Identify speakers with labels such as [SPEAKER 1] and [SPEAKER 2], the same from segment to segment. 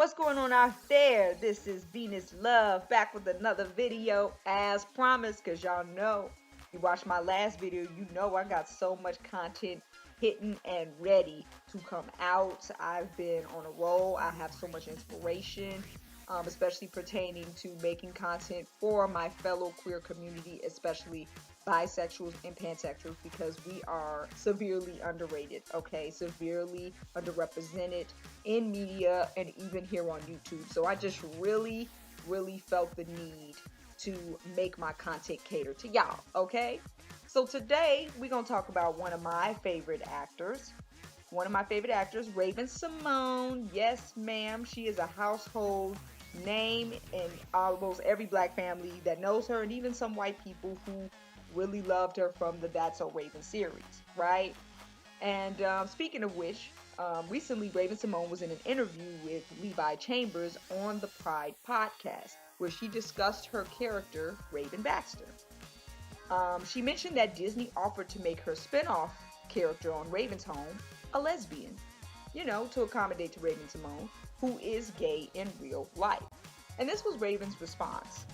[SPEAKER 1] What's going on out there? This is Venus Love back with another video as promised, because y'all know you watched my last video, you know I got so much content hitting and ready to come out. I've been on a roll. I have so much inspiration, especially pertaining to making content for my fellow queer community, especially bisexuals and pansexuals, because we are severely underrated, okay? Severely underrepresented in media and even here on YouTube. So I just really felt the need to make my content cater to y'all, okay? So today we're going to talk about one of my favorite actors. Raven Symone. Yes, ma'am. She is a household name in almost every black family that knows her, and even some white people who really loved her from the That's So Raven series, right? And speaking of which, recently Raven Symone was in an interview with Levi Chambers on the Pride podcast, where she discussed her character, Raven Baxter. She mentioned that Disney offered to make her spinoff character on Raven's home a lesbian, to accommodate to Raven Symone, who is gay in real life. And this was Raven's response.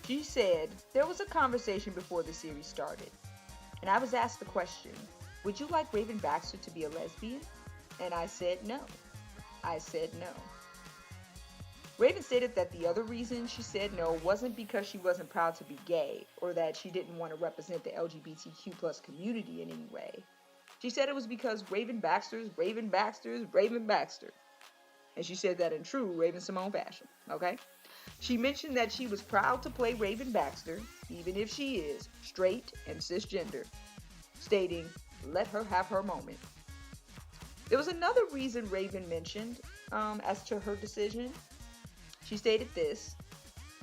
[SPEAKER 1] She said, "There was a conversation before the series started, and I was asked the question, would you like Raven Baxter to be a lesbian? And I said no. Raven stated that the other reason she said no wasn't because she wasn't proud to be gay or that she didn't want to represent the LGBTQ plus community in any way. She said it was because Raven Baxter. And she said that in true Raven Symone fashion, okay? She mentioned that she was proud to play Raven Baxter, even if she is straight and cisgender, stating, let her have her moment. There was another reason Raven mentioned as to her decision. She stated this: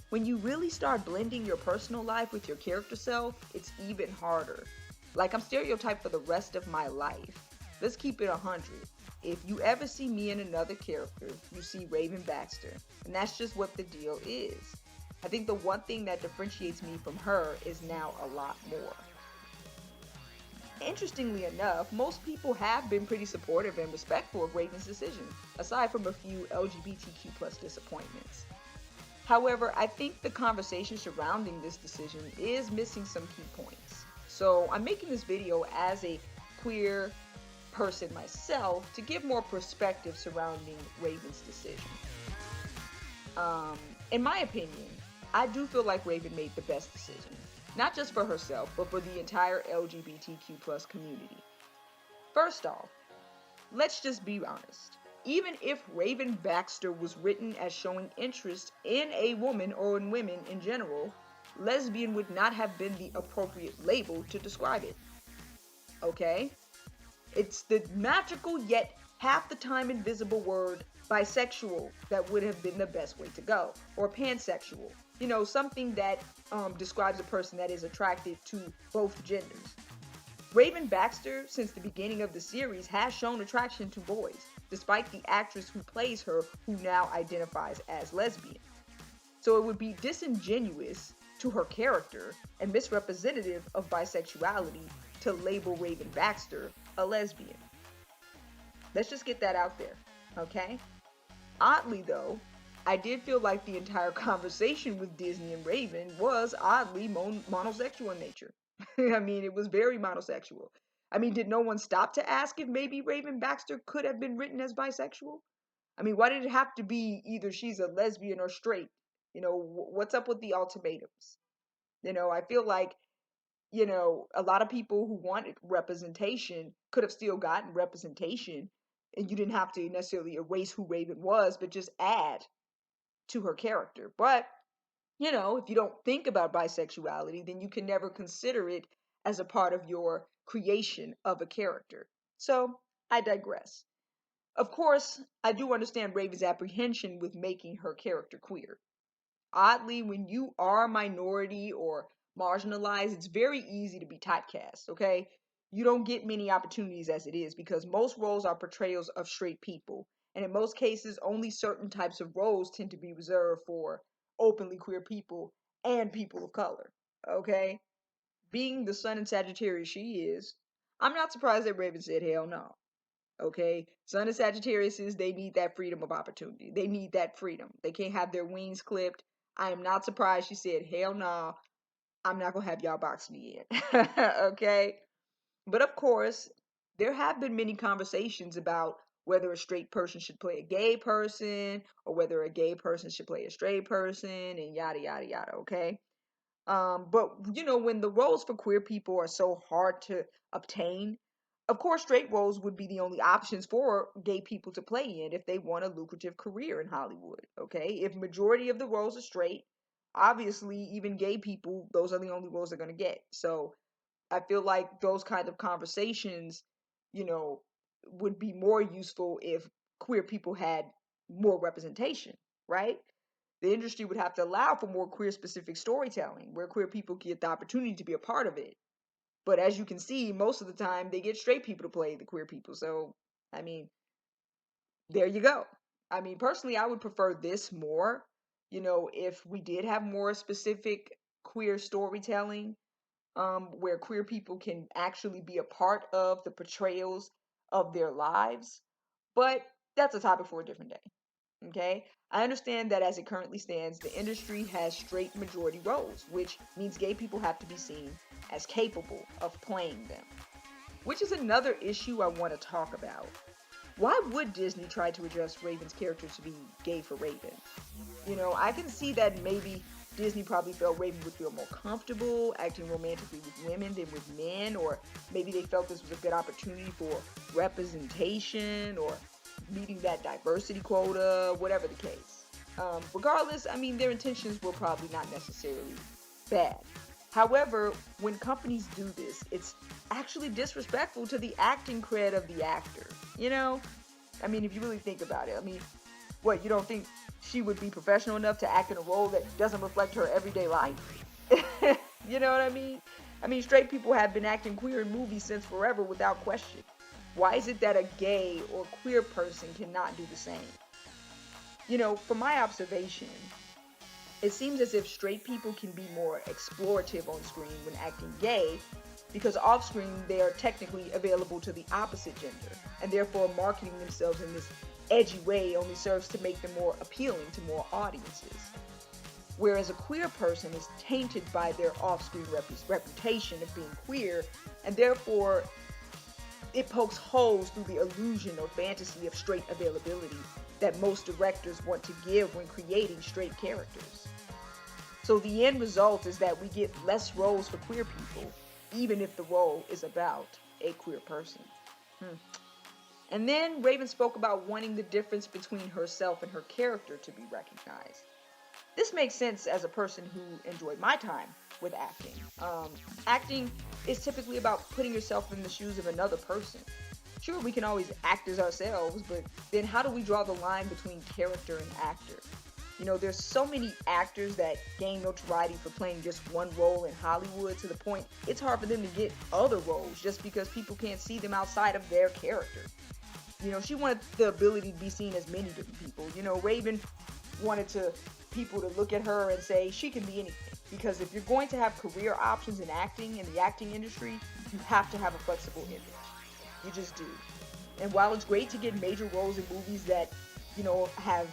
[SPEAKER 1] when you really start blending your personal life with your character self, it's even harder. Like, I'm stereotyped for the rest of my life. Let's keep it 100. If you ever see me in another character, you see Raven Baxter. And that's just what the deal is. I think the one thing that differentiates me from her is now a lot more." Interestingly enough, most people have been pretty supportive and respectful of Raven's decision, aside from a few LGBTQ plus disappointments. However, I think the conversation surrounding this decision is missing some key points. So I'm making this video as a queer person myself to give more perspective surrounding Raven's decision. In my opinion, I do feel like Raven made the best decision, not just for herself, but for the entire LGBTQ plus community. First off, let's just be honest. Even if Raven Baxter was written as showing interest in a woman or in women in general, lesbian would not have been the appropriate label to describe it. Okay? It's the magical yet half the time invisible word bisexual that would have been the best way to go. Or pansexual. Something that describes a person that is attracted to both genders. Raven Baxter, since the beginning of the series, has shown attraction to boys, despite the actress who plays her, who now identifies as lesbian. So it would be disingenuous to her character and misrepresentative of bisexuality to label Raven Baxter a lesbian. Let's just get that out there, okay? Oddly though, I did feel like the entire conversation with Disney and Raven was oddly monosexual in nature. I mean, it was very monosexual. I mean, did no one stop to ask if maybe Raven Baxter could have been written as bisexual? I mean, why did it have to be either she's a lesbian or straight? What's up with the ultimatums? I feel like, a lot of people who wanted representation could have still gotten representation, and you didn't have to necessarily erase who Raven was, but just add to her character. But, if you don't think about bisexuality, then you can never consider it as a part of your creation of a character. So, I digress. Of course, I do understand Raven's apprehension with making her character queer. Oddly, when you are a minority or marginalized, it's very easy to be typecast, okay? You don't get many opportunities as it is, because most roles are portrayals of straight people. And in most cases, only certain types of roles tend to be reserved for openly queer people and people of color, okay? Being the sun in Sagittarius she is, I'm not surprised that Raven said hell no. Okay, Sun and Sagittarius, they need that freedom of opportunity. They need that freedom. They can't have their wings clipped. I am not surprised she said, hell no, I'm not gonna have y'all box me in. Okay, but of course, there have been many conversations about whether a straight person should play a gay person or whether a gay person should play a straight person and yada yada yada. Okay, but when the roles for queer people are so hard to obtain, of course, straight roles would be the only options for gay people to play in if they want a lucrative career in Hollywood. Okay, if majority of the roles are straight, obviously, even gay people, those are the only roles they're gonna get. So I feel like those kind of conversations, you know, would be more useful if queer people had more representation, right? The industry would have to allow for more queer specific storytelling where queer people get the opportunity to be a part of it. But as you can see, most of the time they get straight people to play the queer people. So, I mean, there you go. I mean, personally, I would prefer this more, if we did have more specific queer storytelling, where queer people can actually be a part of the portrayals of their lives. But that's a topic for a different day. Okay, I understand that as it currently stands, the industry has straight majority roles, which means gay people have to be seen as capable of playing them, which is another issue I want to talk about. Why would Disney try to address Raven's character to be gay for Raven? I can see that maybe Disney probably felt Raven would feel more comfortable acting romantically with women than with men, or maybe they felt this was a good opportunity for representation or meeting that diversity quota, whatever the case. Regardless, I mean, their intentions were probably not necessarily bad. However, when companies do this, it's actually disrespectful to the acting cred of the actor. I mean, if you really think about it, I mean, what, you don't think she would be professional enough to act in a role that doesn't reflect her everyday life? You know what I mean? I mean, straight people have been acting queer in movies since forever without question. Why is it that a gay or queer person cannot do the same? From my observation, it seems as if straight people can be more explorative on screen when acting gay because off screen they are technically available to the opposite gender, and therefore marketing themselves in this edgy way only serves to make them more appealing to more audiences. Whereas a queer person is tainted by their off-screen reputation of being queer, and therefore it pokes holes through the illusion or fantasy of straight availability that most directors want to give when creating straight characters. So the end result is that we get less roles for queer people, even if the role is about a queer person. And then Raven spoke about wanting the difference between herself and her character to be recognized. This makes sense as a person who enjoyed my time with acting. Acting is typically about putting yourself in the shoes of another person. Sure, we can always act as ourselves, but then how do we draw the line between character and actor? There's so many actors that gain notoriety for playing just one role in Hollywood to the point it's hard for them to get other roles just because people can't see them outside of their character. She wanted the ability to be seen as many different people. Raven wanted people to look at her and say she can be anything. Because if you're going to have career options in acting, in the acting industry, you have to have a flexible image. You just do. And while it's great to get major roles in movies that, have,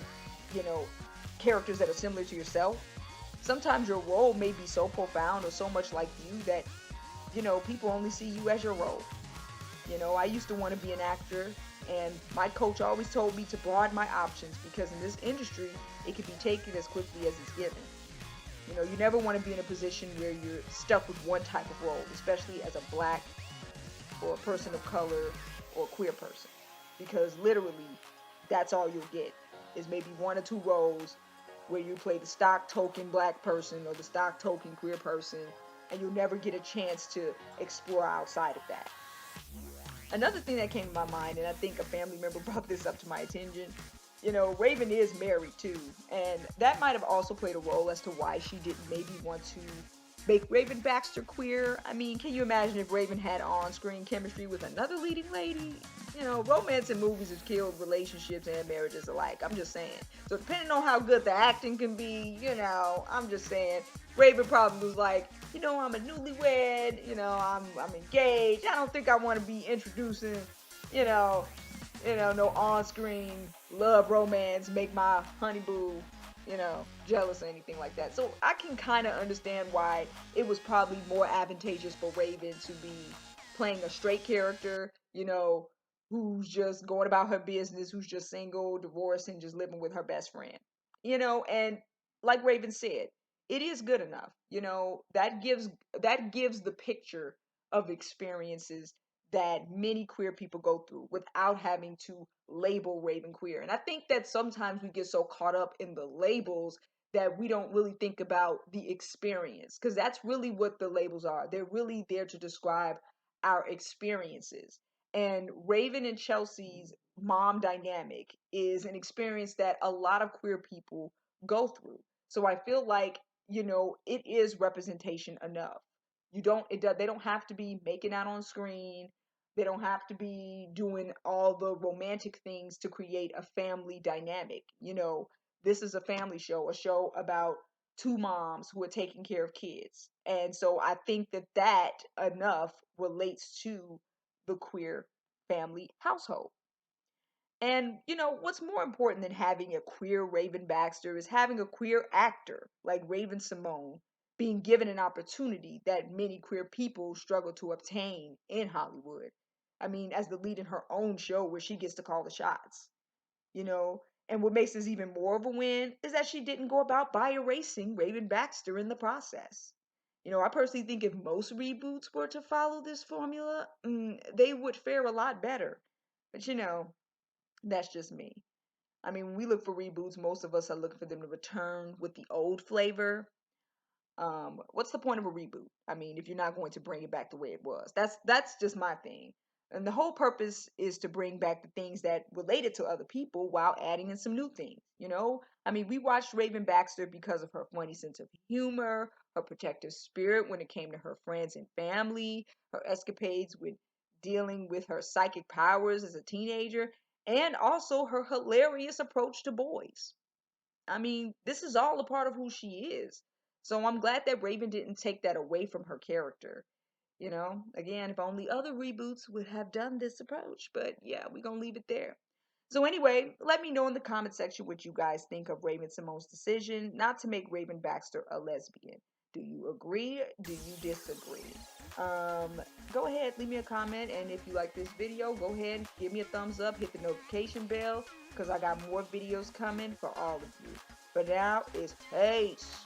[SPEAKER 1] characters that are similar to yourself, sometimes your role may be so profound or so much like you that, people only see you as your role. I used to want to be an actor, and my coach always told me to broaden my options because in this industry, it can be taken as quickly as it's given. You never want to be in a position where you're stuck with one type of role, especially as a black or a person of color or a queer person. Because literally, that's all you'll get is maybe one or two roles where you play the stock token black person or the stock token queer person, and you'll never get a chance to explore outside of that. Another thing that came to my mind, and I think a family member brought this up to my attention, Raven is married too, and that might have also played a role as to why she didn't maybe want to make Raven Baxter queer. I mean, can you imagine if Raven had on-screen chemistry with another leading lady? Romance in movies has killed relationships and marriages alike. I'm just saying. So depending on how good the acting can be, I'm just saying, Raven probably was like, I'm a newlywed, I'm engaged. I don't think I want to be introducing, No on-screen love romance make my honey boo, jealous or anything like that. So I can kind of understand why it was probably more advantageous for Raven to be playing a straight character, who's just going about her business, who's just single, divorced, and just living with her best friend. And like Raven said, it is good enough. That gives the picture of experiences that many queer people go through without having to label Raven queer. And I think that sometimes we get so caught up in the labels that we don't really think about the experience, because that's really what the labels are. They're really there to describe our experiences. And Raven and Chelsea's mom dynamic is an experience that a lot of queer people go through. So I feel like, it is representation enough. They don't have to be making out on screen. They don't have to be doing all the romantic things to create a family dynamic. This is a family show, a show about two moms who are taking care of kids. And so I think that enough relates to the queer family household. And what's more important than having a queer Raven Baxter is having a queer actor like Raven Symone being given an opportunity that many queer people struggle to obtain in Hollywood. I mean, as the lead in her own show where she gets to call the shots, you know. And what makes this even more of a win is that she didn't go about by erasing Raven Baxter in the process. I personally think if most reboots were to follow this formula, they would fare a lot better. But that's just me. I mean, when we look for reboots, most of us are looking for them to return with the old flavor. What's the point of a reboot? I mean, if you're not going to bring it back the way it was, that's just my thing. And the whole purpose is to bring back the things that related to other people while adding in some new things. I mean, we watched Raven Baxter because of her funny sense of humor, her protective spirit when it came to her friends and family, her escapades with dealing with her psychic powers as a teenager, and also her hilarious approach to boys. I mean, this is all a part of who she is. So I'm glad that Raven didn't take that away from her character. Again, if only other reboots would have done this approach. But yeah, we're going to leave it there. So anyway, let me know in the comment section what you guys think of Raven Symone's decision not to make Raven Baxter a lesbian. Do you agree? Do you disagree? Go ahead, leave me a comment, and if you like this video, go ahead and give me a thumbs up, hit the notification bell, because I got more videos coming for all of you. But now it's peace.